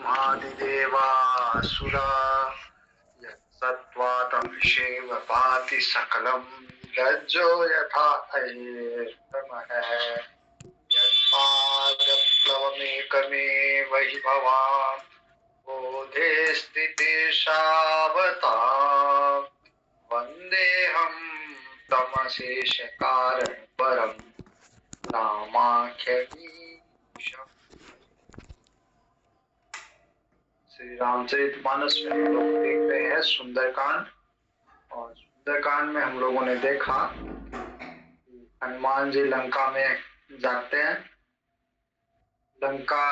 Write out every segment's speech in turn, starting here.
ब्रह्मादिदेवासुरा यत्सत्त्वातमभिषेव भाति सकलं रज्जो यथा तमः यत्पादप्लवमेकमेव हि भवान् बोधे स्थितिशावता वन्देऽहं तमशेषकारणं परं रामाख्यमीशम्। श्री रामचरितमानस में हम लोग देख रहे हैं सुंदरकांड। और सुंदरकांड में हम लोगों ने देखा कि हनुमान जी लंका में जाते हैं। लंका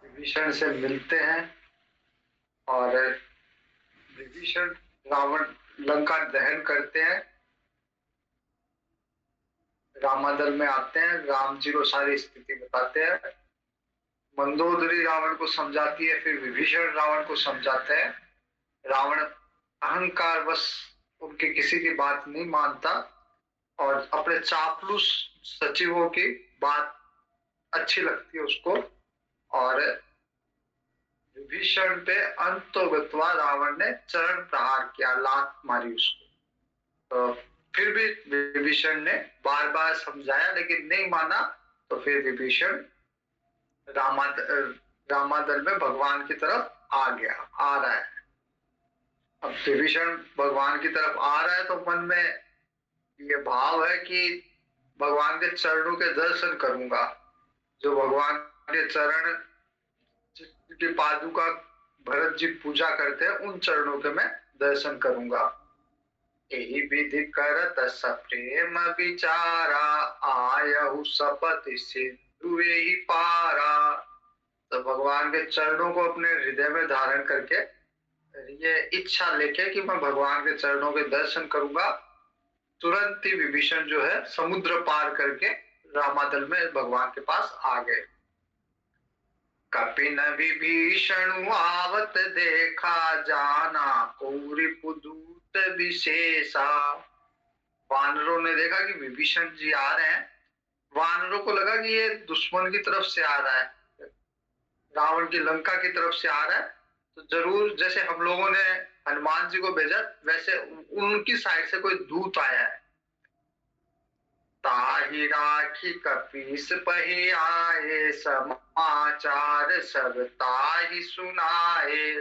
विभीषण से मिलते हैं और विभीषण रावण लंका दहन करते हैं। रामादल में आते हैं, राम जी को सारी स्थिति बताते हैं। मंदोदरी रावण को समझाती है, फिर विभीषण रावण को समझाते हैं। रावण अहंकार बस उनकी किसी की बात नहीं मानता और अपने चापलूस सचिवों की बात अच्छी लगती है उसको। और विभीषण पे अंतोगत्वा रावण ने चरण प्रहार किया, लात मारी उसको। तो फिर भी विभीषण ने बार बार समझाया लेकिन नहीं माना। तो फिर विभीषण रामादल में भगवान की तरफ आ रहा है। अब विभीषण भगवान की तरफ आ रहा है तो मन में ये भाव है कि भगवान के चरणों के दर्शन करूंगा। जो भगवान के चरण की पादुका भरत जी पूजा करते हैं, उन चरणों के मैं दर्शन करूंगा। यही विधि करत सप्रेम विचारा आयहु सपति सिंधु ही पारा। तो भगवान के चरणों को अपने हृदय में धारण करके ये इच्छा लेके कि मैं भगवान के चरणों के दर्शन करूंगा, तुरंत ही विभीषण जो है समुद्र पार करके रामादल में भगवान के पास आ गए। कपिन विभीषण आवत देखा जाना कौरि पुदूत विशेषा। वानरों ने देखा कि विभीषण जी आ रहे हैं। वानरों को लगा कि ये दुश्मन की तरफ से आ रहा है, रावण की लंका की तरफ से आ रहा है, तो जरूर जैसे हम लोगों ने हनुमान जी को भेजा वैसे उनकी साइड से कोई दूत आया है। ताहि राखी कपीस पही आए समाचार सब ताहि सुनाए।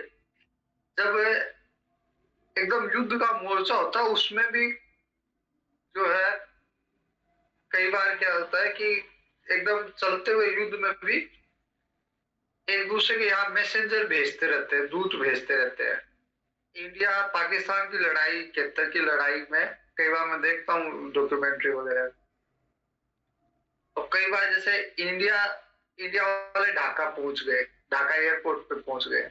जब एकदम युद्ध का मोर्चा होता है उसमें भी जो है कई बार क्या होता है कि एकदम चलते हुए युद्ध में भी एक दूसरे के यहाँ मैसेंजर भेजते रहते हैं, दूत भेजते रहते हैं। इंडिया पाकिस्तान की लड़ाई, 71 की लड़ाई में कई बार मैं देखता हूँ डॉक्यूमेंट्री वगैरह, तो कई बार जैसे इंडिया वाले ढाका पहुंच गए, ढाका एयरपोर्ट पे पहुंच गए,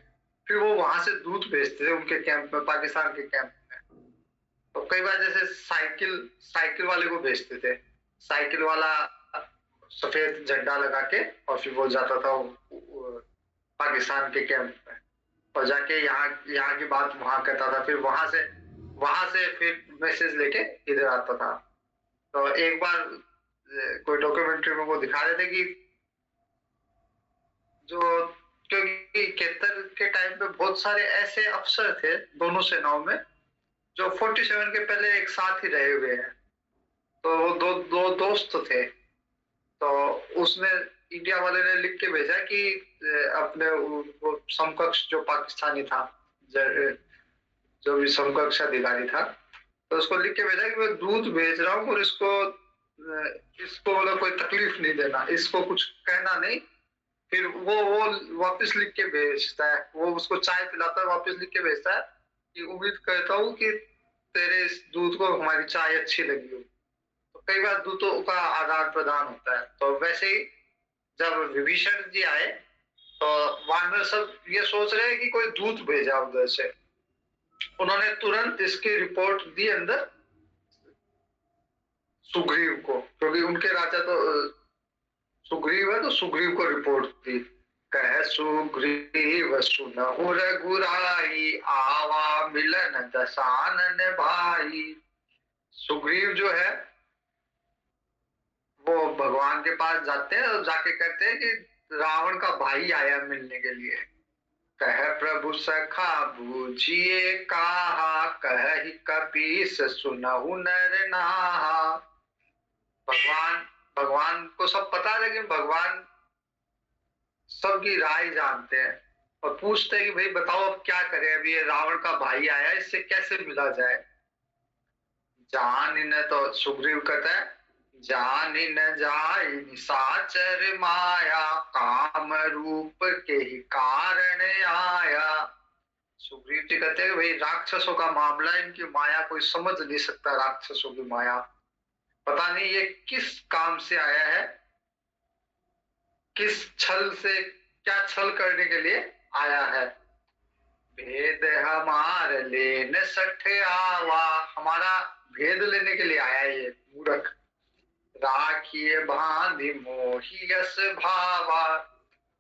फिर वो वहां से दूत भेजते थे उनके कैंप में, पाकिस्तान के कैंप में। तो कई बार जैसे साइकिल वाले को भेजते थे, साइकिल वाला सफेद झंडा लगा के और फिर वो जाता था पाकिस्तान के कैंप में और जाके यहाँ की बात वहां कहता था, फिर वहां से फिर मैसेज लेके इधर आता था। तो एक बार कोई डॉक्यूमेंट्री में वो दिखा रहे थे कि जो क्योंकि 71 के टाइम पे बहुत सारे ऐसे अफसर थे दोनों सेनाओं में जो 47 के पहले एक साथ ही रहे हुए हैं, तो वो दो दोस्त थे। तो उसने इंडिया वाले ने लिख के भेजा कि अपने वो समकक्ष जो पाकिस्तानी था, जो भी समकक्ष अधिकारी था, तो उसको लिख के भेजा कि मैं दूध भेज रहा हूँ और इसको मतलब कोई तकलीफ नहीं देना, इसको कुछ कहना नहीं। फिर वो वापस लिख के भेजता है, वो उसको चाय पिलाता है, वापस लिख के भेजता है कि उम्मीद करता हूँ कि तेरे इस दूध को हमारी चाय अच्छी लगी हो। तो कई बार दूतों का आदान प्रदान होता है। तो वैसे ही जब विभीषण जी आए तो वानर सब ये सोच रहे हैं कि कोई दूत भेजा उधर से। उन्होंने तुरंत इसकी रिपोर्ट दी अंदर सुग्रीव को, क्योंकि उनके राजा तो सुग्रीव है, तो सुग्रीव को रिपोर्ट दी। कह सुग्रीव सुनहु रघुराई आवा मिलन दसानन भाई। सुग्रीव जो है वो भगवान के पास जाते हैं और जाके कहते हैं कि रावण का भाई आया मिलने के लिए। कह प्रभु सखा बूझिए कहा, कहि कपीस सुनहु नर नाहा। भगवान भगवान को सब पता है, लेकिन भगवान सबकी राय जानते हैं और पूछते हैं कि भाई बताओ अब क्या करें, अभी ये रावण का भाई आया, इससे कैसे मिला जाए। जान न, तो सुग्रीव कहता है, जान न जाय निशाचर माया, काम रूप के ही कारण आया। सुग्रीव जी कहते हैं भाई राक्षसों का मामला, इनकी माया कोई समझ नहीं सकता, राक्षसों की माया, पता नहीं ये किस काम से आया है, किस छल से, क्या छल करने के लिए आया है। भेद हमार लेन सठ आवा, हमारा भेद लेने के लिए आया ये मूर्ख। राखिए बांधि मोही यस भावा।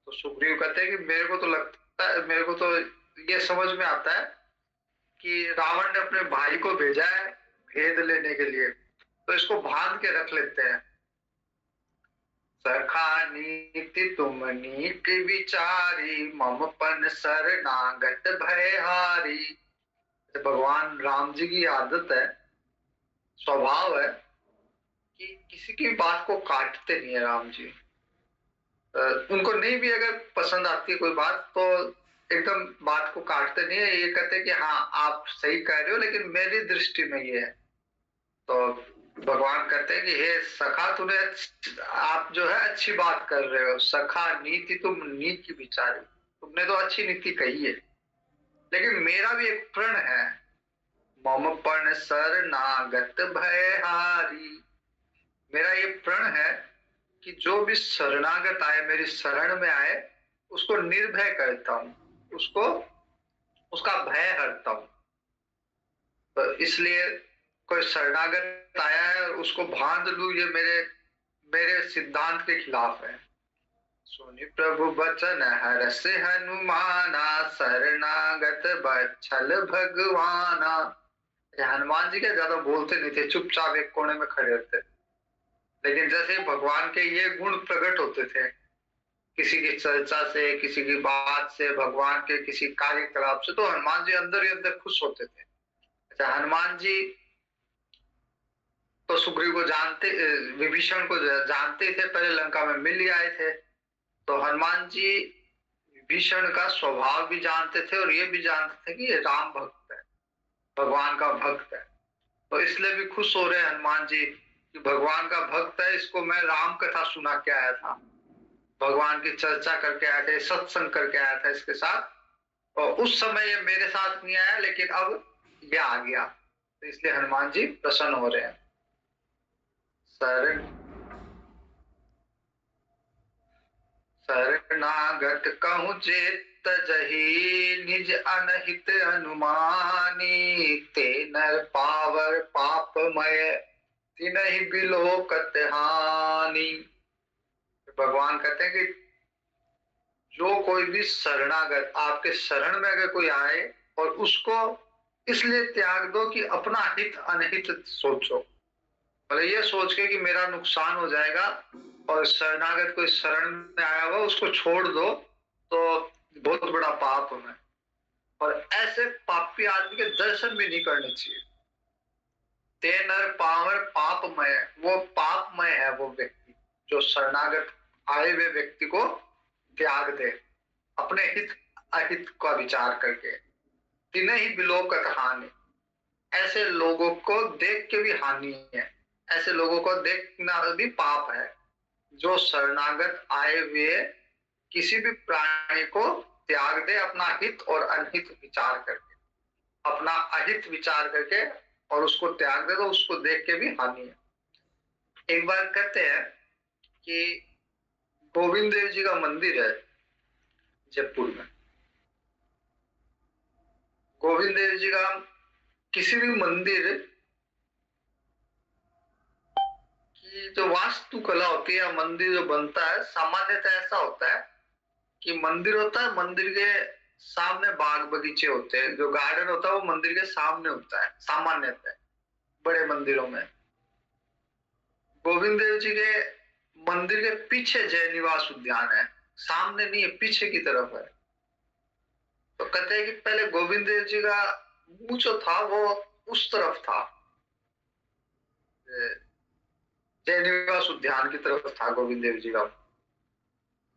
तो सुग्रीव कहते हैं कि मेरे को तो लगता है, मेरे को तो ये समझ में आता है कि रावण ने अपने भाई को भेजा है भेद लेने के लिए, तो इसको बांध के रख लेते हैं। सखा नीति तुम नीति विचारी, ममपन शरणागत भयहारी। भगवान राम जी की आदत है, स्वभाव है कि किसी की बात को काटते नहीं है राम जी। उनको नहीं भी अगर पसंद आती है कोई बात तो एकदम बात को काटते नहीं है, ये कहते कि हाँ आप सही कह रहे हो लेकिन मेरी दृष्टि में ये है। तो भगवान कहते हैं कि हे सखा, तूने आप जो है अच्छी बात कर रहे हो। सखा नीति तुम नीति विचारी, तुमने तो अच्छी नीति कही है, लेकिन मेरा भी एक प्रण है। मम पण शरणागत भयहारी, मेरा ये प्रण है कि जो भी शरणागत आए, मेरी शरण में आए, उसको निर्भय करता हूँ, उसको उसका भय हरता हूँ। तो इसलिए कोई शरणागत आया है और उसको बांध लूं, ये मेरे मेरे सिद्धांत के खिलाफ है। सुनि प्रभु बचन हरष हनुमाना, शरणागत बच्छल भगवाना। हनुमान जी के ज्यादा बोलते नहीं थे, चुपचाप एक कोने में खड़े रहते, लेकिन जैसे भगवान के ये गुण प्रकट होते थे, किसी की चर्चा से, किसी की बात से, भगवान के किसी कार्यकलाप से, तो हनुमान जी अंदर ही अंदर खुश होते थे। अच्छा, हनुमान जी तो सुग्रीव को जानते, विभीषण को जानते थे, पहले लंका में मिल ही आए थे। तो हनुमान जी विभीषण का स्वभाव भी जानते थे और ये भी जानते थे कि ये राम भक्त है, भगवान का भक्त है। तो इसलिए भी खुश हो रहे हनुमान जी कि भगवान का भक्त है, इसको मैं राम कथा सुना के आया था, भगवान की चर्चा करके आए थे, सत्संग करके आया था इसके साथ, और उस समय ये मेरे साथ नहीं आया, लेकिन अब ये आ गया। तो इसलिए हनुमान जी प्रसन्न हो रहे हैं। शरणागत कहूँ जेत तजहि, निज अनहित अनुमानी। ते नर पावर पापमय, तिनहि बिलोकत हानि। भगवान कहते हैं कि जो कोई भी शरणागत, आपके शरण में अगर कोई आए और उसको इसलिए त्याग दो कि अपना हित अनहित सोचो, मतलब ये सोच के कि मेरा नुकसान हो जाएगा, और शरणागत कोई शरण में आया हुआ उसको छोड़ दो तो बहुत बड़ा पाप है, और ऐसे पापी आदमी के दर्शन भी नहीं करने चाहिए। ते नर पावर पापमय, वो पापमय है वो व्यक्ति जो शरणागत आए हुए व्यक्ति को त्याग दे, अपने हित अहित का विचार करके। तिन्हें ही बिलोकत हानि, ऐसे लोगों को देख के भी हानि है, ऐसे लोगों को देखना भी पाप है। जो शरणागत आए हुए किसी भी प्राणी को त्याग दे, अपना हित और अनहित विचार करके, अपना अहित विचार करके और उसको त्याग दे, तो उसको देख के भी हानि है। एक बार कहते हैं कि गोविंद देव जी का मंदिर है जयपुर में। गोविंद देव जी का किसी भी मंदिर की जो वास्तुकला होती है, मंदिर जो बनता है, सामान्यतः ऐसा होता है कि मंदिर होता है, मंदिर के सामने बाग बगीचे होते हैं, जो गार्डन होता है वो मंदिर के सामने होता है सामान्यतः बड़े मंदिरों में। गोविंद देव जी के मंदिर के पीछे जय निवास उद्यान है, सामने नहीं है, पीछे की तरफ है। तो कहते हैं कि पहले गोविंद देव जी का मुंह जो था वो उस तरफ था, जयनिवास उद्यान की तरफ था गोविंद देव जी का।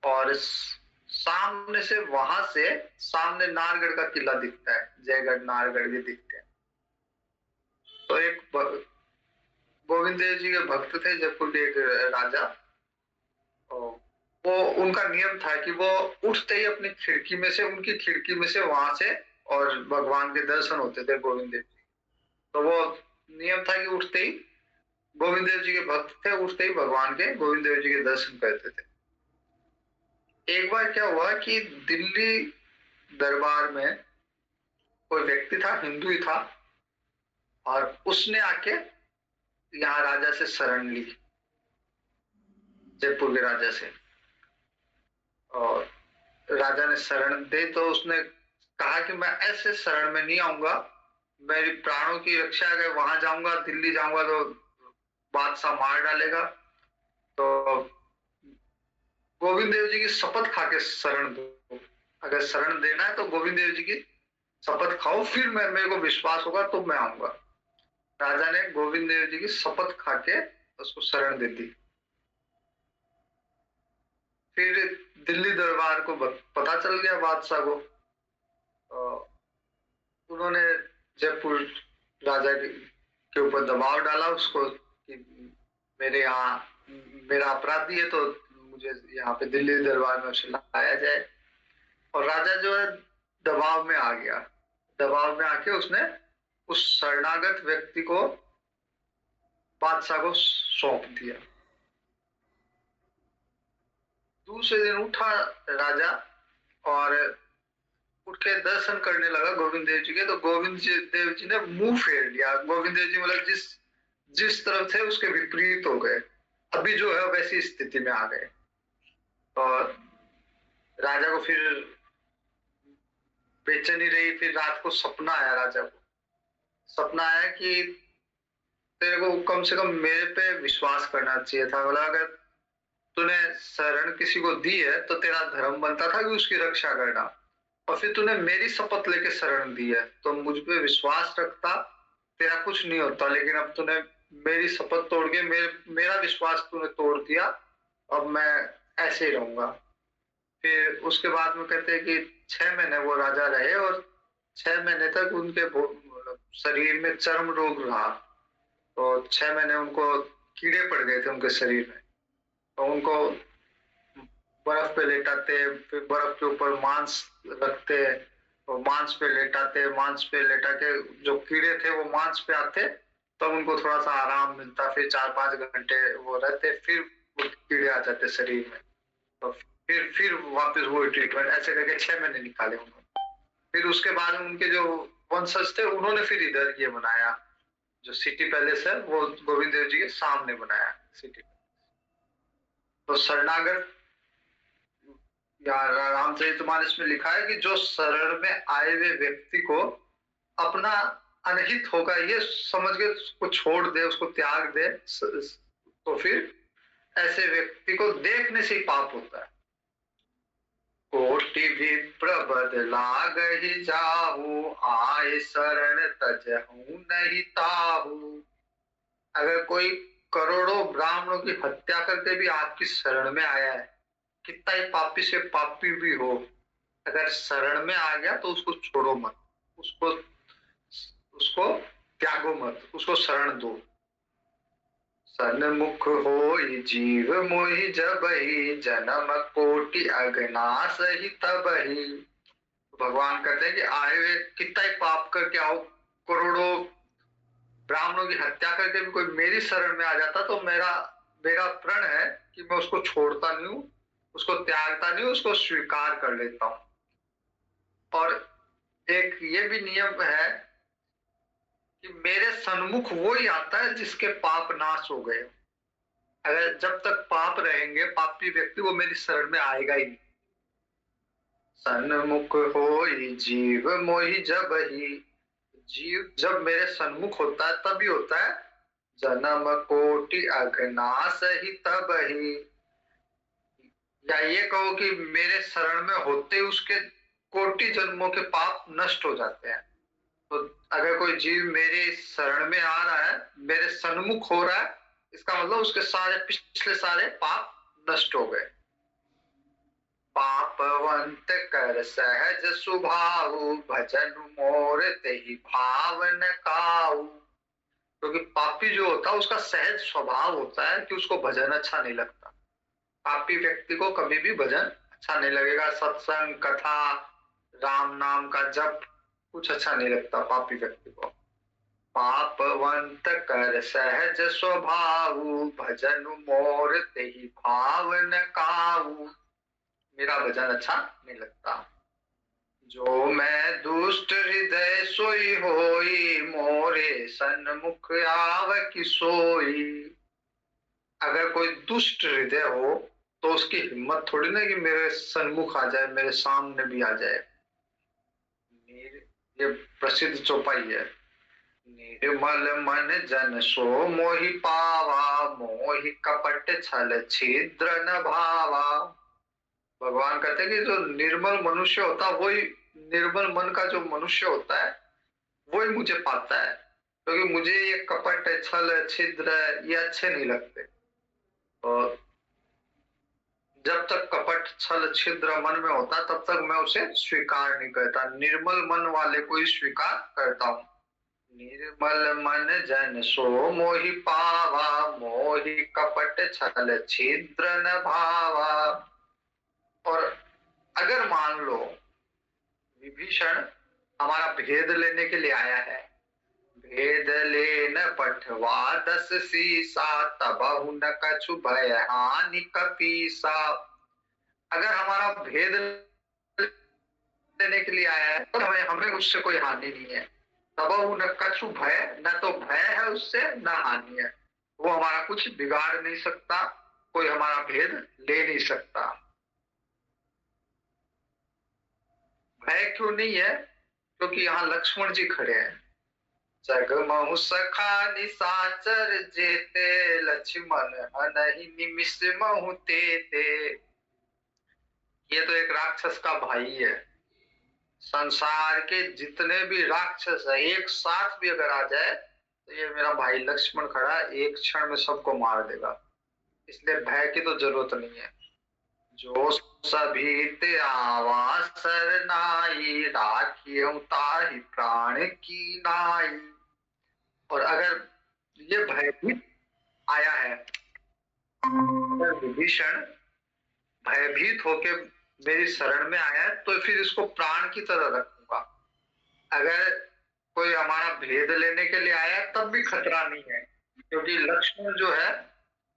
और सामने से, वहां से सामने नारगढ़ का किला दिखता है, जयगढ़ नारगढ़ भी दिखते हैं। तो एक गोविंद देव जी के भक्त थे जयपुर के एक राजा, वो उनका नियम था कि वो उठते ही अपनी खिड़की में से, उनकी खिड़की में से, वहां से और भगवान के दर्शन होते थे गोविंद देव जी। तो वो नियम था कि उठते ही, गोविंद देव जी के भक्त थे, उठते ही भगवान के, गोविंद देव जी के दर्शन करते थे। एक बार क्या हुआ कि दिल्ली दरबार में कोई व्यक्ति था, हिंदू ही था, और उसने आके यहाँ राजा से शरण ली, जयपुर के राजा से। और राजा ने शरण दे तो उसने कहा कि मैं ऐसे शरण में नहीं आऊंगा, मेरी प्राणों की रक्षा, अगर वहां जाऊंगा, दिल्ली जाऊंगा तो बादशाह मार डालेगा। तो गोविंद देव जी की शपथ खा के शरण दो, अगर शरण देना है तो गोविंद देव जी की शपथ खाओ, फिर मेरे को विश्वास होगा तो मैं आऊंगा। राजा ने गोविंद देव जी की शपथ खा के उसको शरण दे दी। फिर दिल्ली दरबार को पता चल गया बादशाह को, तो उन्होंने जयपुर राजा के ऊपर दबाव डाला उसको कि मेरे यहाँ, मेरा अपराधी है तो मुझे यहाँ पे दिल्ली दरबार में उसे लाया जाए। और राजा जो है दबाव में आ गया, दबाव में आके उसने उस शरणागत व्यक्ति को बादशाह को सौंप दिया। दूसरे दिन उठा राजा और उठ के दर्शन करने लगा गोविंद देव जी के, तो गोविंद देव जी ने मुंह फेर लिया। गोविंद देव जी मतलब जिस जिस तरफ थे उसके विपरीत हो गए, अभी जो है वैसी स्थिति में आ गए। और राजा को फिर बेचैनी रही। फिर रात को सपना आया राजा को, सपना आया कि तेरे को कम से कम मेरे पे विश्वास करना चाहिए था, बोला अगर तूने शरण किसी को दी है तो तेरा धर्म बनता था कि उसकी रक्षा करना, और फिर तूने मेरी शपथ लेके शरण दी है तो मुझ पे विश्वास रखता, तेरा कुछ नहीं होता। लेकिन अब तूने मेरी शपथ तोड़ के मेरा विश्वास तूने तोड़ दिया, अब मैं ऐसे ही रहूंगा। फिर उसके बाद में कहते हैं कि 6 महीने वो राजा रहे, और 6 महीने तक उनके शरीर में चर्म रोग रहा। तो 6 महीने उनको कीड़े पड़ गए थे उनके शरीर में, तो उनको बर्फ पे लेटाते, फिर बर्फ के ऊपर मांस रखते और मांस पे लेटाते, मांस पे लेटा के जो कीड़े थे वो मांस पे आते, तब तो उनको थोड़ा सा आराम मिलता। फिर 4-5 घंटे वो रहते, फिर वो कीड़े आ जाते शरीर में, तो फिर वापस वो ट्रीटमेंट, ऐसे करके 6 महीने निकाले उन्होंने। फिर उसके बाद उनके जो वंशज थे उन्होंने फिर इधर ये बनाया, जो सिटी पैलेस है वो गोविंद देव जी के सामने बनाया सिटी। तो शरणागत, या रामचरितमानस में लिखा है कि जो शरण में आए हुए व्यक्ति को अपना अनहित होगा ये समझ के उसको छोड़ दे, उसको त्याग दे, तो फिर ऐसे व्यक्ति को देखने से ही पाप होता है। कोटि विप्र बदला गही जाहू, आए शरण तजहू नहीं ताहू। अगर कोई करोड़ों ब्राह्मणों की हत्या करके भी आपकी शरण में आया है, कितना ही पापी से पापी भी हो, अगर शरण में आ गया तो उसको छोड़ो मत, उसको उसको त्यागो मत, उसको शरण दो। सन्मुख होई जीव मोहि जबहि, जन्म कोटि अगनाश ही तबहि। भगवान कहते हैं कि आए हुए कितना ही पाप करके आओ, करोड़ों ब्राह्मणों की हत्या करके भी कोई मेरी शरण में आ जाता तो मेरा मेरा प्रण है कि मैं उसको छोड़ता नहीं हूँ, उसको त्यागता नहीं हूँ, उसको स्वीकार कर लेता हूँ। और एक ये भी नियम है कि मेरे सन्मुख वो ही आता है जिसके पाप नाश हो गए। अगर जब तक पाप रहेंगे, पापी व्यक्ति, वो मेरी शरण में आएगा ही नहीं। सन्मुख होई जीव मोहि जबहि, जीव जब मेरे सन्मुख होता है तभी होता है, जन्म कोटि अघनाश ही तबहि। या ये कहो कि मेरे शरण में होते ही उसके कोटि जन्मों के पाप नष्ट हो जाते हैं। तो अगर कोई जीव मेरे शरण में आ रहा है, मेरे सन्मुख हो रहा है, इसका मतलब उसके सारे पिछले सारे पाप नष्ट हो गए। पापवंत कर सहज स्वभाव, भजन मोर तेहि भाव न काऊ। क्योंकि पापी जो होता है उसका सहज स्वभाव होता है कि उसको भजन अच्छा नहीं लगता। पापी व्यक्ति को कभी भी भजन अच्छा नहीं लगेगा, सत्संग कथा राम नाम का जप कुछ अच्छा नहीं लगता पापी व्यक्ति को। पापवंत कर सहज स्वभाव, भजन मोर तेहि भाव न काऊ। मेरा भजन अच्छा नहीं लगता। जो मैं दुष्ट हृदय सोई होई, मोरे सन्मुख आव कि सोई। अगर कोई दुष्ट हृदय हो तो उसकी हिम्मत थोड़ी ना कि मेरे सन्मुख आ जाए, मेरे सामने भी आ जाए। ये प्रसिद्ध चौपाई है। निर्मल मन जन सो मोहि पावा, मोहि कपट छल छिद्र न भावा। भगवान कहते हैं कि जो निर्मल मनुष्य होता है वही, निर्मल मन का जो मनुष्य होता है वही मुझे पाता है। क्योंकि मुझे ये कपट छल छिद्र ये अच्छे नहीं लगते। और जब तक कपट छल छिद्र मन में होता है तब तक मैं उसे स्वीकार नहीं करता। निर्मल मन वाले को ही स्वीकार करता हूँ। निर्मल मन जन सो मोहि पावा, मोहि कपट छल छिद्र न भावा। और अगर मान लो विभीषण हमारा भेद लेने के लिए आया है, भेद लेन पठवा 10 सीसा, तबहु न कछु भय हानि कपीसा। अगर हमारा भेद लेने के लिए आया है तो हमें हमें उससे कोई हानि नहीं है। तबहु न कछु भय, न तो भय है उससे न हानि है। वो हमारा कुछ बिगाड़ नहीं सकता, कोई हमारा भेद ले नहीं सकता। भय क्यों नहीं है? क्योंकि यहाँ लक्ष्मण जी खड़े हैं। जगमहु सखा निशाचर जेते, लक्ष्मण हनहि निमिष महु तेते। ये तो एक राक्षस का भाई है। संसार के जितने भी राक्षस है एक साथ भी अगर आ जाए तो ये मेरा भाई लक्ष्मण खड़ा है, एक क्षण में सबको मार देगा। इसलिए भय की तो जरूरत नहीं है। जो सभी ते आवा सरनाई, राखियो ताहि प्राण की नाई। और अगर ये भयभीत आया है, अगर विभीषण भयभीत होके मेरी शरण में आया है तो फिर इसको प्राण की तरह रखूंगा। अगर कोई हमारा भेद लेने के लिए आया तब भी खतरा नहीं है। क्योंकि लक्ष्मण जो है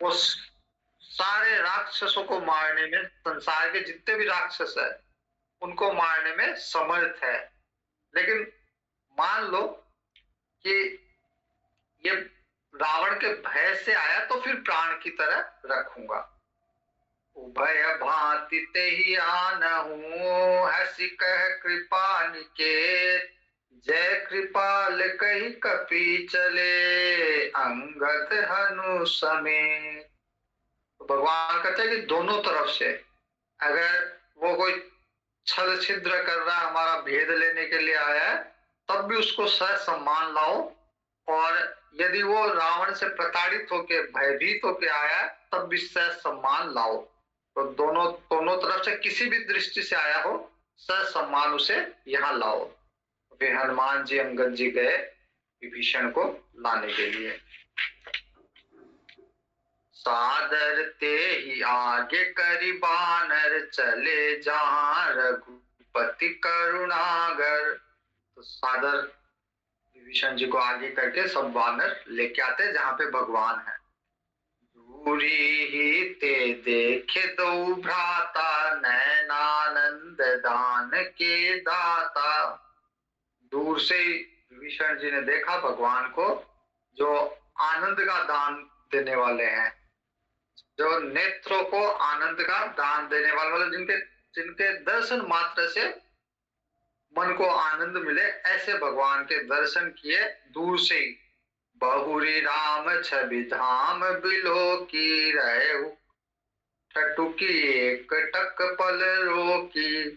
वो सारे राक्षसों को मारने में, संसार के जितने भी राक्षस है उनको मारने में समर्थ है। लेकिन मान लो कि ये रावण के भय से आया तो फिर प्राण की तरह रखूंगा। उभय भांति तेहि आनहु, हंसि कह कृपा निकेत। जय कृपाल कही कपि चले, अंगद हनु समेत। तो भगवान कहते हैं कि दोनों तरफ से अगर वो कोई छल छिद्र कर रहा है, हमारा भेद लेने के लिए आया है, तब भी उसको सह सम्मान लाओ। और यदि वो रावण से प्रताड़ित होके भयभीत होके आया है तब भी सह सम्मान लाओ। तो दोनों दोनों तरफ से किसी भी दृष्टि से आया हो, सह सम्मान उसे यहाँ लाओ। फिर हनुमान जी अंगद जी गए विभीषण को लाने के लिए। सादर ते ही आगे करी बानर, चले जहां रघुपति करुणागर। तो सादर विभीषण जी को आगे करके सब वानर लेके आते जहां पे भगवान है। दूरी ही ते देखे दो भ्राता, नैनानंद दान के दाता। दूर से विभीषण जी ने देखा भगवान को, जो आनंद का दान देने वाले हैं, जो नेत्रों को आनंद का दान देने वाले, मतलब जिनके जिनके दर्शन मात्र से मन को आनंद मिले, ऐसे भगवान के दर्शन किए दूर से ही। बहुरी राम छवि धाम बिलो की, रहे ठटुकी एक टक पल रोकी।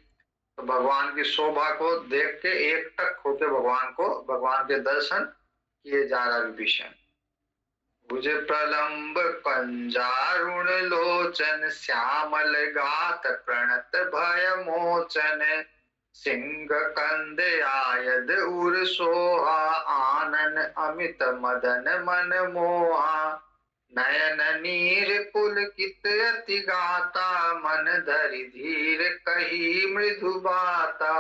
तो भगवान की शोभा को देख के एक टक होके भगवान के दर्शन किए जा रहा विभीषण। भुज प्रलंब पंजारुण लोचन श्यामल गात प्रणत भय मोचन। सिंह कंद आयद उर सोहा आनन अमित मदन मन मोहा। नयन नीर पुलकित अति गाता मन धरि धीर कही मृदु बाता।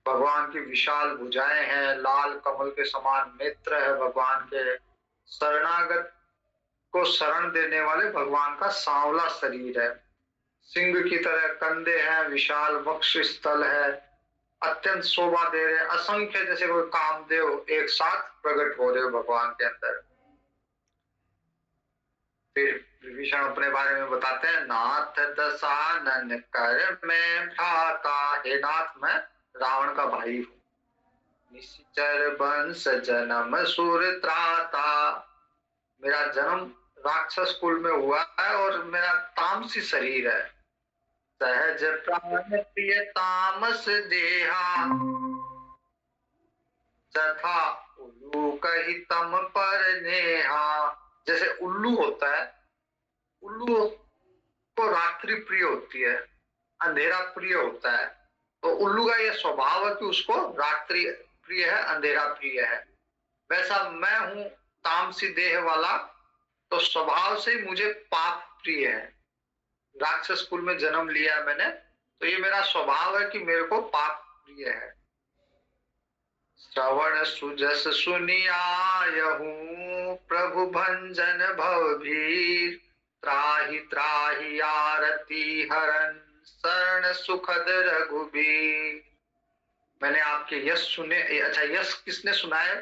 भगवान की विशाल भुजाएं हैं, लाल कमल के समान नेत्र है भगवान के। शरणागत को शरण देने वाले भगवान का सांवला शरीर है। सिंह की तरह कंधे हैं, विशाल वक्ष स्थल है, अत्यंत शोभा दे रहे, असंख्य जैसे कोई कामदेव एक साथ प्रकट हो रहे हो भगवान के अंदर। फिर विभीषण अपने बारे में बताते हैं, नाथ दशानन कर मैं भ्राता। हे नाथ, मैं रावण का भाई हूँ। निश्चर वंश जन्म सुर त्राता। मेरा जन्म राक्षस कुल में हुआ है और मेरा तामसी शरीर है। सहज प्राण प्रिय तामस देहा। तथा उल्लू कही तम पर नेहा। जैसे उल्लू होता है, उल्लू को रात्रि प्रिय होती है, अंधेरा प्रिय होता है। तो उल्लू का यह स्वभाव है कि उसको रात्रि प्रिय है, अंधेरा प्रिय है। वैसा मैं हूं तामसी देह वाला, तो स्वभाव से मुझे पाप प्रिय है। राक्षस कुल में जन्म लिया है मैंने, तो ये मेरा स्वभाव है कि मेरे को पाप प्रिय है। श्रवण सुजस सुनियायहू प्रभु भंजन भवभीर। त्राहि त्राहि आरती हरन शरण सुखद रघुबीर। मैंने आपके यश सुने। अच्छा, यश किसने सुनाए?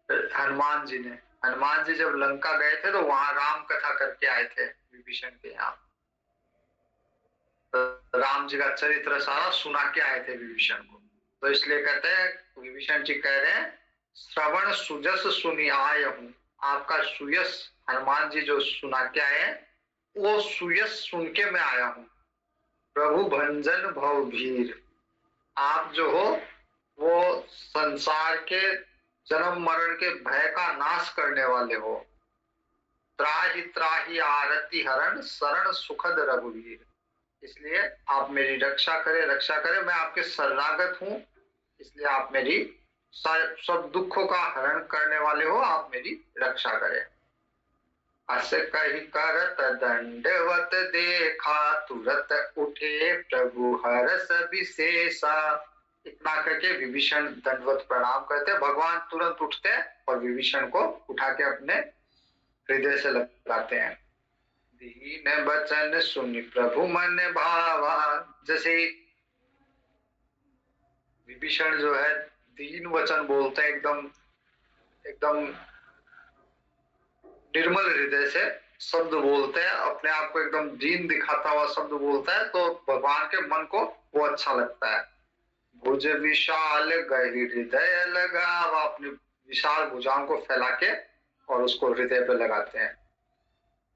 हनुमान जी ने। हनुमान जी जब लंका गए थे तो वहां राम कथा करके आए थे विभीषण के यहाँ। तो राम जी का चरित्र सारा सुना के आए थे विभीषण को। तो इसलिए कहते हैं, विभीषण जी कह रहे हैं, श्रवण सुजस सुनी आय हूं। आपका सुयस हनुमान जी जो सुना के आए हैं, वो सुयस सुन के मैं आया हूं। प्रभु भंजन भवभीर। आप जो हो वो संसार के जन्म मरण के भय का नाश करने वाले हो। त्राहि त्राहि आरती हरण शरण सुखद रघुवीर। इसलिए आप मेरी रक्षा करें। मैं आपके शरणागत हूं, इसलिए आप मेरी सब दुखों का हरण करने वाले हो, आप मेरी रक्षा करें। अस कही करत दंडवत देखा तुरत उठे प्रभु हरस विशेषा। इतना करके विभीषण दंडवत प्रणाम करते, भगवान तुरंत उठते और विभीषण को उठा के अपने हृदय से लगाते हैं। दीन वचन सुनि प्रभु मन भावा। जैसे विभीषण जो है दीन वचन बोलते हैं, एकदम एकदम निर्मल हृदय से शब्द बोलते हैं, अपने आप को एकदम दीन दिखाता हुआ शब्द बोलता है, तो भगवान के मन को वो अच्छा लगता है। भुज विशाल गही हृदय लगावा। अपनी विशाल भुजाओं को फैला के और उसको हृदय पे लगाते हैं।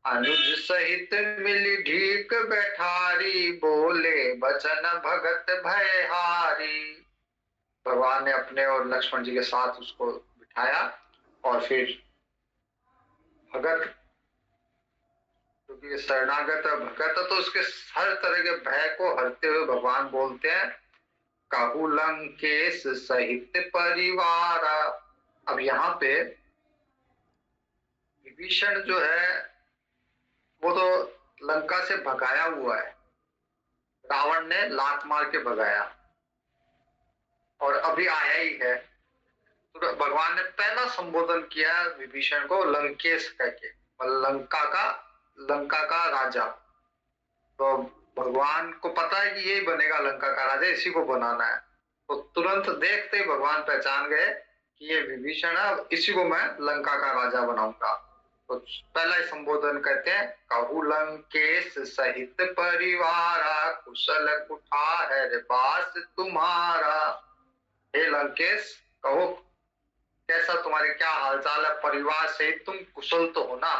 अनुज सहित मिली ढीक बैठारी बोले बचन भगत भयहारी। भगवान ने अपने और लक्ष्मण जी के साथ उसको बिठाया और फिर भगत, क्योंकि शरणागत भगत तो उसके हर तरह के भय को हरते हुए भगवान बोलते हैं, कहु लंकेश सहित परिवार। अब यहाँ पे विभीषण जो है वो तो लंका से भगाया हुआ है, रावण ने लात मार के भगाया और अभी आया ही है। तो भगवान ने पहला संबोधन किया विभीषण को लंकेश करके, लंका का राजा। तो भगवान को पता है कि यही बनेगा लंका का राजा, इसी को बनाना है। तो तुरंत देखते ही भगवान पहचान गए कि ये विभीषण है, इसी को मैं लंका का राजा बनाऊंगा। तो पहला ही संबोधन कहते हैं, कहु लंकेश सहित परिवारा कुशल कुठार बास तुम्हारा। हे लंकेश, कहो कैसा तुम्हारे क्या हालचाल है, परिवार सहित तुम कुशल तो हो ना।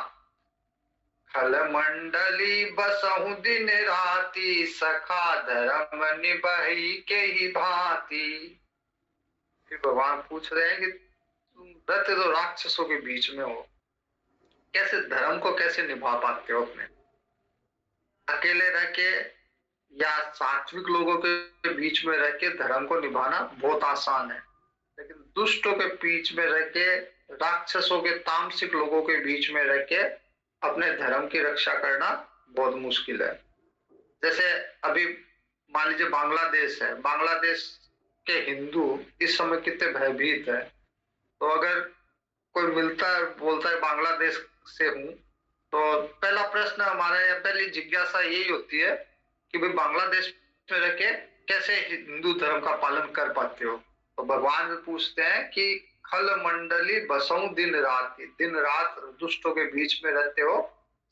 खल मंडली बसहु दिन राति, सखा धर्म निबही के ही भांति। फिर भगवान पूछ रहे हैं कि तुम रहते तो राक्षसों के बीच में हो, कैसे धर्म को कैसे निभा पाते हो अपने? अकेले रह के या सात्विक लोगों के बीच में रह के धर्म को निभाना बहुत आसान है, लेकिन दुष्टों के बीच में रह के, राक्षसों के तामसिक लोगों के बीच में रह के अपने धर्म की रक्षा करना बहुत मुश्किल है। जैसे अभी मान लीजिए बांग्लादेश है, बांग्लादेश के हिंदू इस समय कितने भयभीत है। तो अगर कोई मिलता है बोलता है बांग्लादेश से हूँ, तो पहला प्रश्न हमारा या पहली जिज्ञासा यही होती है कि भाई बांग्लादेश में रह के कैसे हिंदू धर्म का पालन कर पाते हो? तो भगवान भी पूछते हैं कि खल मंडली बसऊं दिन रात दुष्टों के बीच में रहते हो,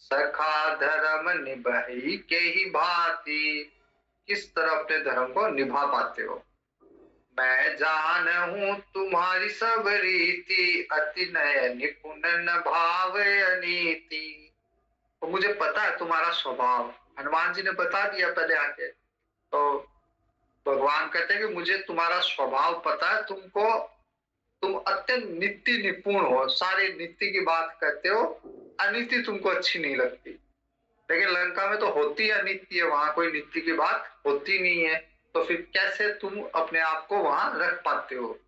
सखा धर्म निभाई के ही भांति, किस तरह अपने धर्म को निभा पाते हो? मैं जान हूं तुम्हारी सब रीति, अति नय निपुण न भाव अनीति। तो मुझे पता है तुम्हारा स्वभाव, हनुमान जी ने बता दिया पहले आके। तो भगवान कहते हैं कि मुझे तुम्हारा स्वभाव पता है, तुम अत्यंत नीति निपुण हो, सारी नीति की बात करते हो, अनीति तुमको अच्छी नहीं लगती। लेकिन लंका में तो होती अनीति है, वहां कोई नीति की बात होती नहीं है, तो फिर कैसे तुम अपने आप को वहां रख पाते हो?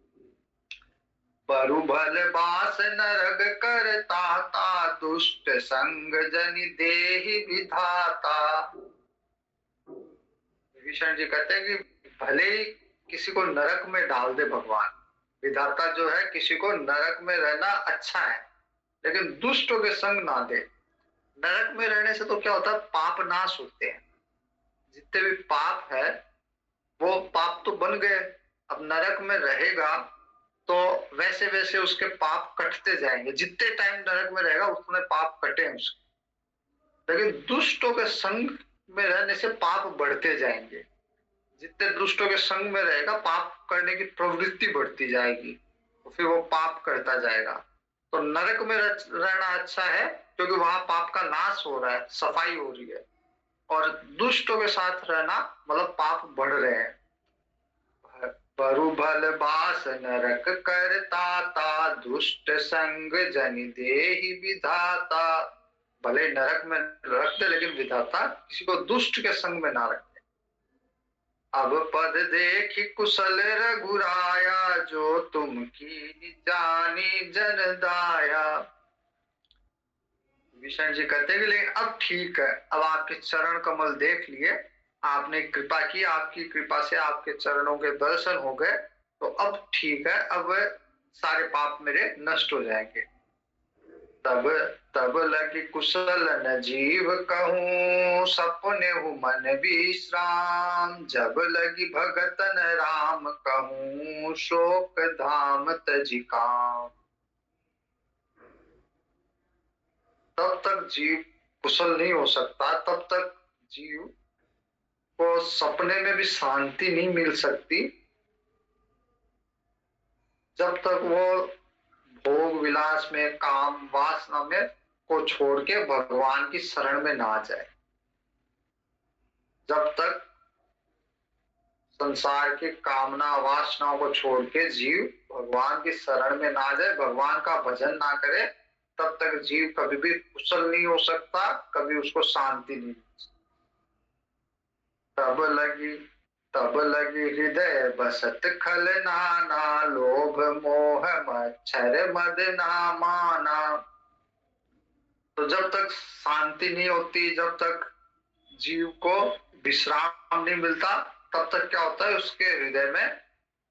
बरुभल बास नरग कर ताता, दुष्ट संग जनि देहि विधाता। विभीषण जी कहते हैं कि भले ही किसी को नरक में डाल दे भगवान, विधाता जो है किसी को नरक में रहना अच्छा है, लेकिन दुष्टों के संग ना दे। नरक में रहने से तो क्या होता है, पाप नाश होते हैं। जितने भी पाप है वो पाप तो बन गए, अब नरक में रहेगा तो वैसे वैसे उसके पाप कटते जाएंगे, जितने टाइम नरक में रहेगा उतने पाप कटे उसके। लेकिन दुष्टों के संग में रहने से पाप बढ़ते जाएंगे, जितने दुष्टों के संग में रहेगा पाप करने की प्रवृत्ति बढ़ती जाएगी, तो फिर वो पाप करता जाएगा। तो नरक में रहना अच्छा है क्योंकि वहां पाप का नाश हो रहा है, सफाई हो रही है, और दुष्टों के साथ रहना मतलब पाप बढ़ रहे हैं। बरुभल बास नरक करताता, दुष्ट संग जनि देहि विधाता। भले नरक में रखते लेकिन विधाता किसी को दुष्ट के संग में ना रखते। अब पद देखि कुशल रघुराया, जो तुम की जानी जन दाया। विष्णु जी कहते हैं कि लेकिन अब ठीक है, अब आपके चरण कमल देख लिए, आपने कृपा की, आपकी कृपा से आपके चरणों के दर्शन हो गए, तो अब ठीक है, अब सारे पाप मेरे नष्ट हो जाएंगे। तब तब लगी कुशल न जीव कहूं, सपने हूँ मन विश्राम। जब लगी भगतन राम कहूं, शोक धाम तजि काम। तब तक जीव कुशल नहीं हो सकता, तब तक जीव को सपने में भी शांति नहीं मिल सकती, जब तक वो भोग विलास में, काम वासना में को छोड़ के भगवान की शरण में ना जाए। जब तक संसार की कामना वासनाओं को छोड़ के जीव भगवान की शरण में ना जाए, भगवान का भजन ना करे, तब तक जीव कभी भी कुशल नहीं हो सकता, कभी उसको शांति नहीं मिल सकती। तब लगी हृदय बसत खल नाना, लोभ मोह मच्छर मद ना माना। तो जब तक शांति नहीं होती, जब तक जीव को विश्राम नहीं मिलता, तब तक क्या होता है, उसके हृदय में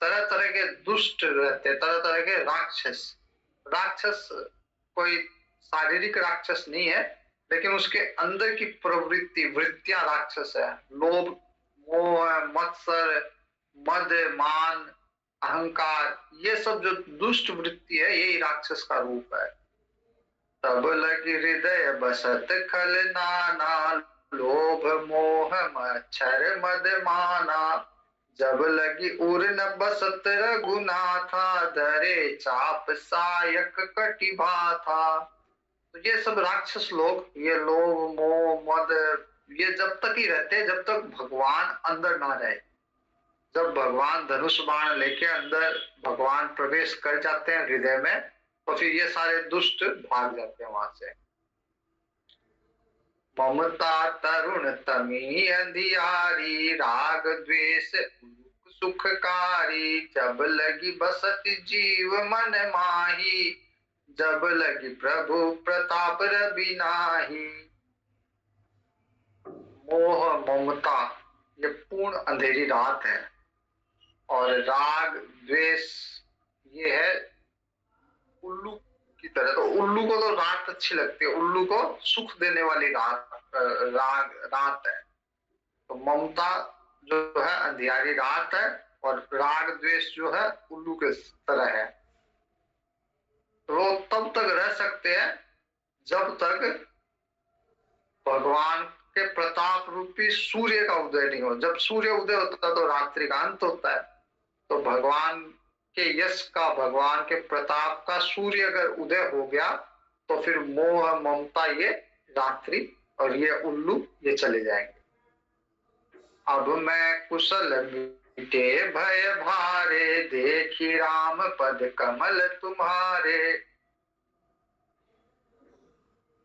तरह तरह के दुष्ट रहते, तरह तरह के राक्षस। राक्षस कोई शारीरिक राक्षस नहीं है, लेकिन उसके अंदर की प्रवृत्ति, वृत्तियां राक्षस है। लोभ मोह मत्सर मद मान अहंकार, ये सब जो दुष्ट वृत्ति है, यही राक्षस का रूप है। तब लगी हृदय बसत खल नाना, लोभ मोह मच्छर मद माना। जब लगी उर न बसत रघुनाथा, धरे चाप सायक कटिभा था। तो ये सब राक्षस लोग, ये लोभ मोह मद, ये जब तक ही रहते हैं जब तक भगवान अंदर ना रहे। जब भगवान धनुष बाण लेके अंदर भगवान प्रवेश कर जाते हैं हृदय में, तो फिर ये सारे दुष्ट भाग जाते हैं वहां से। ममता तरुण तमी अंधियारी, राग द्वेष सुखकारी, जब लगी बसत जीव मन माही, जब लगी प्रभु प्रताप रवि नाही। मोह ममता ये पूर्ण अंधेरी रात है, और राग द्वेष ये है उल्लू की तरह। तो उल्लू को तो रात अच्छी लगती है, उल्लू को सुख देने वाली रात है। तो ममता जो है अंधियारी रात है, और राग द्वेष जो है उल्लू के तरह है। तो वो तब तक रह सकते हैं जब तक भगवान के प्रताप रूपी सूर्य का उदय नहीं हो। जब सूर्य उदय होता है तो रात्रि का अंत होता है। तो भगवान के यश का, भगवान के प्रताप का सूर्य अगर उदय हो गया तो फिर मोह ममता ये रात्रि और ये उल्लू ये चले जाएंगे। अब मैं कुशल मिटे भय भारे, देखी राम पद कमल तुम्हारे।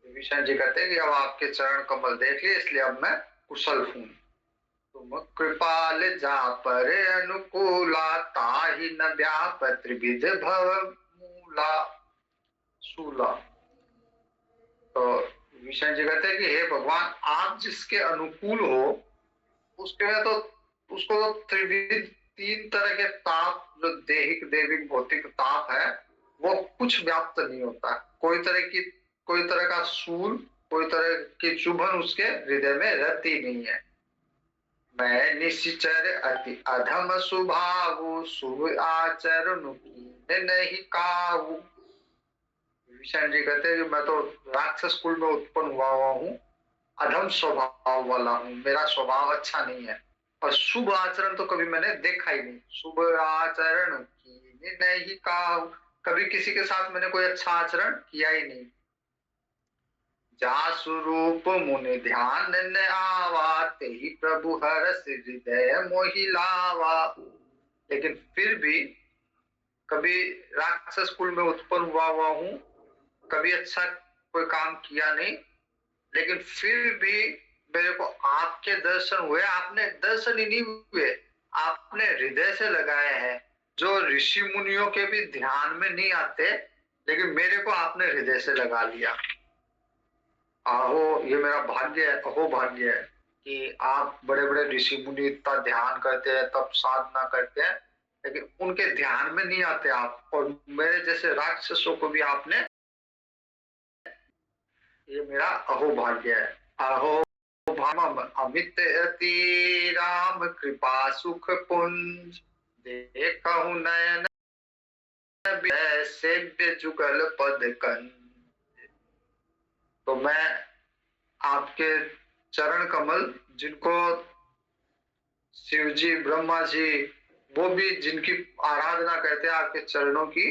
विभीषण जी कहते हैं कि अब आपके चरण कमल देख लिए, इसलिए अब मैं कुशल हूं। तुम कृपाल जा पर अनुकूला, ताहि न व्याप त्रिविध भव मूला सूला। तो विभीषण जी कहते हैं कि हे भगवान, आप जिसके अनुकूल हो उसके में तो उसको तो त्रिविध, तीन तरह के ताप, जो देहिक देविक भौतिक ताप है, वो कुछ व्याप्त नहीं होता। कोई तरह का सूल, कोई तरह की चुभन उसके हृदय में रहती नहीं है। मैं निश्चर अति अधम स्वभाव, शुभ आचरण नहीं काहू। विभीषण जी कहते हैं कि मैं तो राक्षस कुल में उत्पन्न हुआ हूँ, अधम स्वभाव वाला हूँ, मेरा स्वभाव अच्छा नहीं है, और शुभ आचरण तो कभी मैंने देखा ही नहीं। शुभ आचरण की नहीं काहू, कभी किसी के साथ मैंने कोई अच्छा आचरण किया ही नहीं। जासु रूप मुनि ध्यान न आवा, तेहि प्रभु हरस हृदय मोहि लावा। लेकिन फिर भी कभी राक्षस कुल में उत्पन्न हुआ हूँ, कभी अच्छा कोई काम किया नहीं, लेकिन फिर भी मेरे को आपके दर्शन हुए। आपने दर्शन ही नहीं हुए, आपने हृदय से लगाए हैं, जो ऋषि मुनियों के भी ध्यान में नहीं आते, लेकिन मेरे को आपने हृदय से लगा लिया। आहो ये मेरा भाग्य है, अहो भाग्य है कि आप बड़े बड़े ऋषि मुनि इतना ध्यान करते हैं, तब साधना करते हैं, लेकिन उनके ध्यान में नहीं आते आप, और मेरे जैसे राक्षसों को भी आपने, ये मेरा अहो भाग्य है। अहो भाम अमित अति राम, कृपा सुख पुंज, देखहु नयन सेव्य जुगल पद कंज। तो मैं आपके चरण कमल, जिनको शिव जी ब्रह्मा जी वो भी जिनकी आराधना करते हैं आपके चरणों की,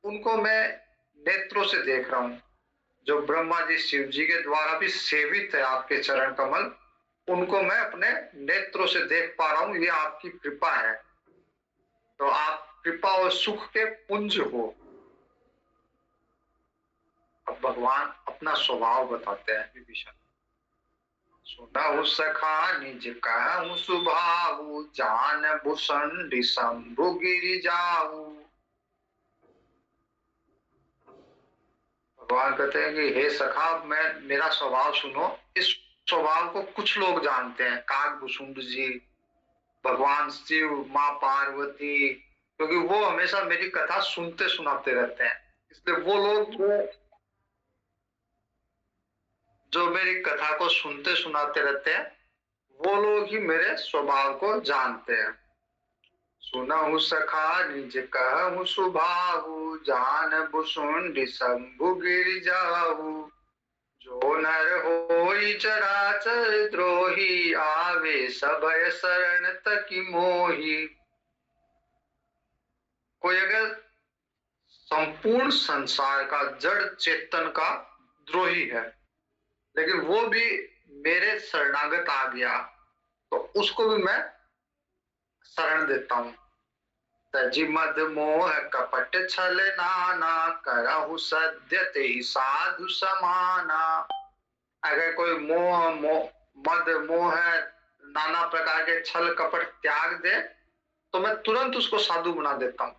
उनको मैं नेत्रों से देख रहा हूं। जो ब्रह्मा जी शिव जी के द्वारा भी सेवित है आपके चरण कमल, उनको मैं अपने नेत्रों से देख पा रहा हूं। ये आपकी कृपा है। तो आप कृपा और सुख के पुंज हो। अब भगवान अपना स्वभाव बताते हैं विभीषण। सुनहु सखा निज कहु सुभाऊ, जान भूषण शंभु गिरि जाऊ। भगवान कहते हैं कि हे सखा, मेरा स्वभाव सुनो। इस स्वभाव को कुछ लोग जानते हैं, काकभूषुंड जी, भगवान शिव, माँ पार्वती, क्योंकि वो हमेशा मेरी कथा सुनते सुनाते रहते हैं। इसलिए वो लोग जो मेरी कथा को सुनते सुनाते रहते हैं, वो लोग ही मेरे स्वभाव को जानते हैं। सुनहु सखा निज कहु सुभाऊ, जान भूषुंड शंभु गिरि जाऊ। जो नर होई चराचर द्रोही, आवे सभय शरण तकी मोही। कोई अगर संपूर्ण संसार का, जड़ चेतन का द्रोही है, लेकिन वो भी मेरे शरणागत आ गया तो उसको भी मैं शरण देता हूँ। तजि मद मोह कपट छल नाना, करहु सद्य तेहि साधु समाना। अगर कोई मद मोह नाना प्रकार के छल कपट त्याग दे तो मैं तुरंत उसको साधु बना देता हूँ।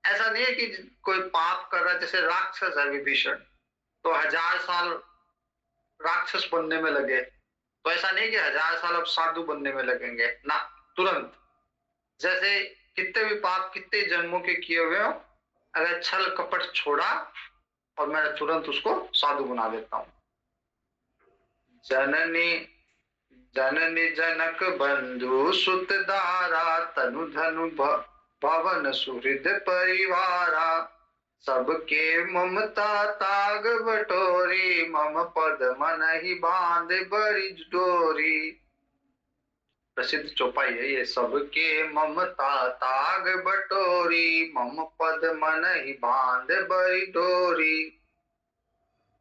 ऐसा नहीं है कि कोई पाप कर रहा है, जैसे राक्षस है विभीषण, तो 1000 साल राक्षस बनने में लगे, तो ऐसा नहीं कि 1000 साल अब साधु बनने में लगेंगे ना, तुरंत। जैसे कितने भी पाप कितने जन्मों के किए हुए हो, अगर छल कपट छोड़ा और मैं तुरंत उसको साधु बना देता हूँ। जननी जननी जनक बंधु सुत दारा, तनु धनु भवन सुहृद परिवारा। सबके ममता ताग बटोरी, मम पद मन ही बांध बड़ी डोरी। प्रसिद्ध चौपाई है ये। सबके ममता ताग बटोरी, मम पद मन ही बांध बड़ी डोरी।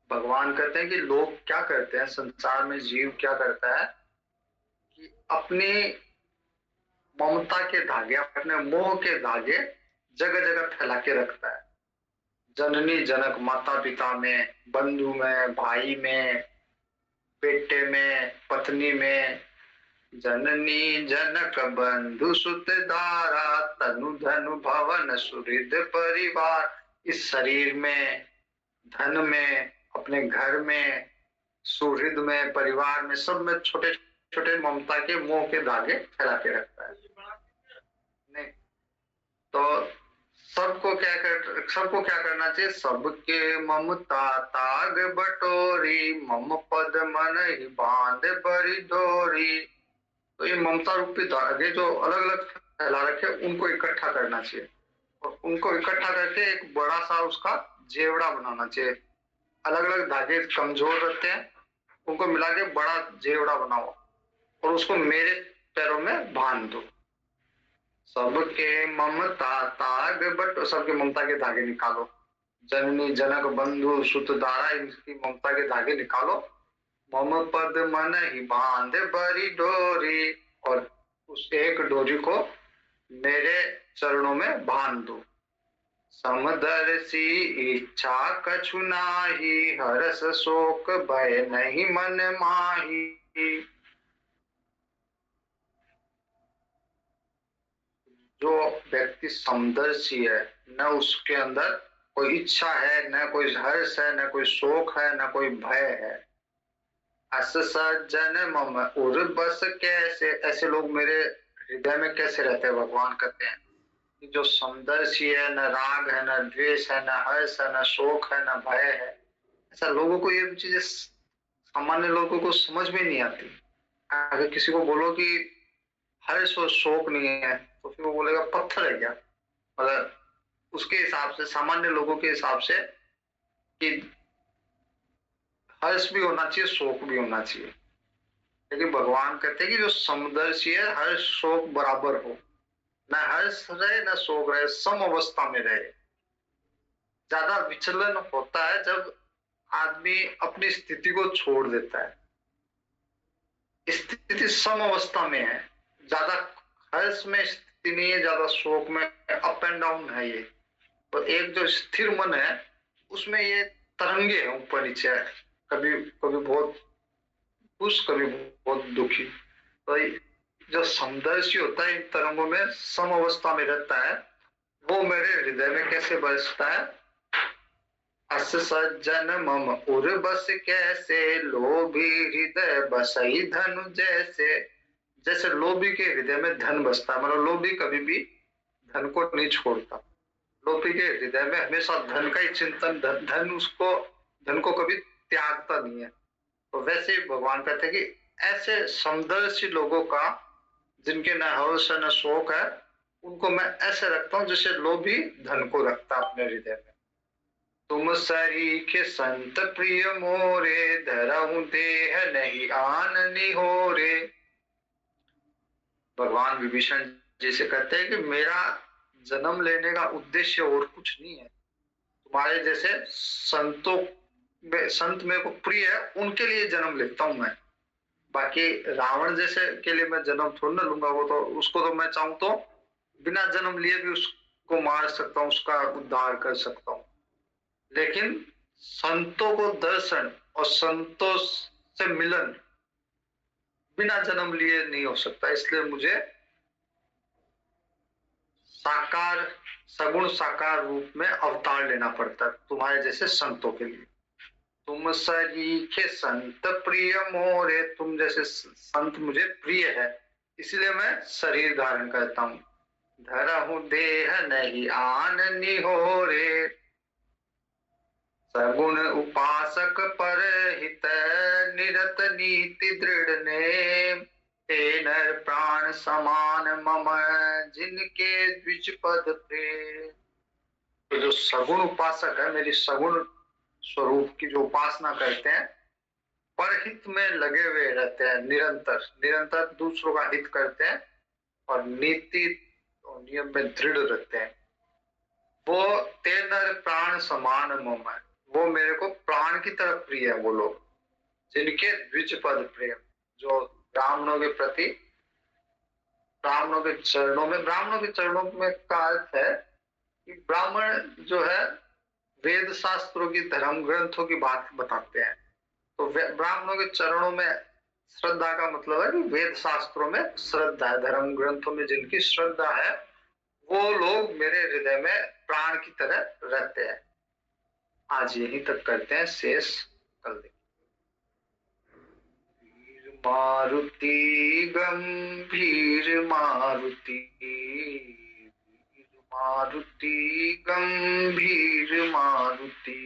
भगवान कहते हैं कि लोग क्या करते हैं, संसार में जीव क्या करता है कि अपनी ममता के धागे, अपने मोह के धागे जगह जगह फैला के रखता है। जननी जनक, माता पिता में, बंधु में, भाई में, बेटे में, पत्नी में। जननी जनक बंधु सुत दारा, तनु धनु भवन सुहृद परिवार। इस शरीर में, धन में, अपने घर में, सुहृद में, परिवार में, सब में छोटे छोटे ममता के मोह के धागे फैला के रखता है। नहीं तो सबको क्या करना चाहिए? सबके ममता ताग बटोरी, मम पद मन ही बांध बड़ी डोरी। तो ये ममता रूपी धागे जो अलग अलग फैला रखे, उनको इकट्ठा करना चाहिए और उनको इकट्ठा करके एक बड़ा सा उसका जेवड़ा बनाना चाहिए। अलग अलग धागे कमजोर रहते हैं, उनको मिला के बड़ा जेवड़ा बनाओ और उसको मेरे पैरों में बांध दो। सबके ममता ताग बट, सबके ममता के धागे निकालो। जननी जनक बंधु सुत दारा, इनकी ममता के धागे निकालो। मम पद मन ही बांध बड़ी डोरी, और उस एक डोरी को मेरे चरणों में बांध दो। समदर्शी इच्छा कछु नाही, हरस शोक भय नहीं मन माही। जो व्यक्ति समदर्शी है, न उसके अंदर कोई इच्छा है, न कोई हर्ष है, न कोई शोक है, न कोई भय है। अस सज्जन मम उर बस कैसे, ऐसे लोग मेरे हृदय में कैसे रहते हैं? भगवान कहते हैं कि जो समदर्शी है, न राग है, न द्वेष है, न हर्ष है, न शोक है, न भय है। ऐसा लोगों को ये चीजें सामान्य लोगों को समझ में नहीं आती। अगर किसी को बोलो कि हर्ष और शोक नहीं है तो फिर वो बोलेगा पत्थर है क्या? मतलब उसके हिसाब से, सामान्य लोगों के हिसाब से कि हर्ष भी होना चाहिए, शोक भी होना चाहिए। लेकिन भगवान कहते हैं कि जो समदर्शी है, हर्ष शोक बराबर हो, न हर्ष रहे न शोक रहे, सम अवस्था में रहे। ज्यादा विचलन होता है जब आदमी अपनी स्थिति को छोड़ देता है। स्थिति सम अवस्था में है, ज्यादा हर्ष में स्थिति नहीं है, ज्यादा शोक में, अप एंड डाउन है ये। तो एक जो स्थिर मन है उसमें ये तरंगे हैं, ऊपर नीचे, कभी कभी बहुत खुश, कभी बहुत दुखी। तो जो समदर्शी होता है इन तरंगों में सम अवस्था में रहता है, वो मेरे हृदय में कैसे बसता है? अस सज्जन मम उर बस कैसे, लोभी हृदय बसई धनु जैसे। जैसे लोभी के हृदय में धन बसता है, मतलब लोभी कभी भी धन को नहीं छोड़ता। लोभी के हृदय में हमेशा धन का ही चिंतन, धन को कभी त्यागता नहीं है। तो वैसे ही भगवान कहते हैं कि ऐसे समदर्शी लोगों का, जिनके न हर्ष है न शोक है, उनको मैं ऐसे रखता हूँ जैसे लोभी धन को रखता अपने हृदय में। तुम सरीखे संत प्रिय मोरे, धरहु देह नहीं आन निहोरे। भगवान विभीषण जी से कहते हैं कि मेरा जन्म लेने का उद्देश्य और कुछ नहीं है, तुम्हारे जैसे संतों संत मेरे को प्रिय है, उनके लिए जन्म लेता हूं मैं। बाकी रावण जैसे के लिए मैं जन्म थोड़ी ना लूंगा। वो तो उसको तो मैं चाहूं तो बिना जन्म लिए भी उसको मार सकता हूँ, उसका उद्धार कर सकता हूँ। लेकिन संतों को दर्शन और संतों से मिलन बिना जन्म लिए नहीं हो सकता। इसलिए मुझे साकार, सगुण साकार रूप में अवतार लेना पड़ता है तुम्हारे जैसे संतों के लिए। तुम सरीखे संत प्रिय मोरे, तुम जैसे संत मुझे प्रिय है, इसलिए मैं शरीर धारण करता हूँ। धरहु देह नहीं आन निहोरे, सगुण उपासक पर हित निरत नीति दृढ़ ने। हे नर प्राण समान मम, जिनके द्विज पद प्रेम। तो जो सगुण उपासक है, मेरी सगुण स्वरूप की जो उपासना करते हैं, परहित में लगे हुए रहते हैं, निरंतर निरंतर दूसरों का हित करते हैं और नीति और नियम में दृढ़ रहते हैं, वो तेनर प्राण समान मम है। वो मेरे को प्राण की तरफ प्रिय है वो लोग, जिनके द्विज पद प्रेम, जो ब्राह्मणों के प्रति, ब्राह्मणों के चरणों में, ब्राह्मणों के चरणों में का अर्थ है कि ब्राह्मण जो है वेद शास्त्रों की, धर्म ग्रंथों की बात बताते हैं। तो ब्राह्मणों के चरणों में श्रद्धा का मतलब है कि वेद शास्त्रों में श्रद्धा है, धर्म ग्रंथों में जिनकी श्रद्धा है, वो लोग मेरे हृदय में प्राण की तरह रहते हैं। आज यहीं तक करते हैं, शेष कल देखेंगे। मारुति गंभीर मारुति, मारुति गंभीर मारुति,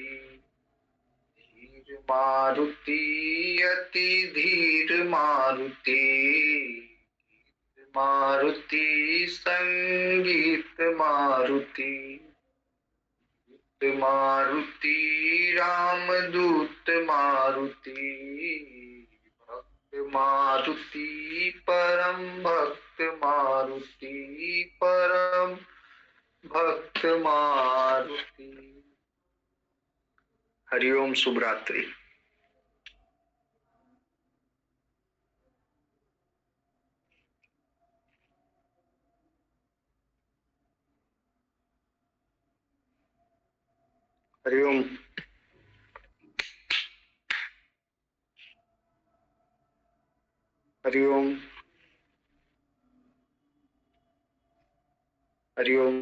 धीर मारुति अति धीर मारुति, मारुति संगीत मारुति, मारुति रामदूत मारुति, भक्त मारुति परम भक्त मारुति, परम भक्त मारुति। हरिओम, शुभ रात्रि। हरिओम। हरिओम। हरिओम।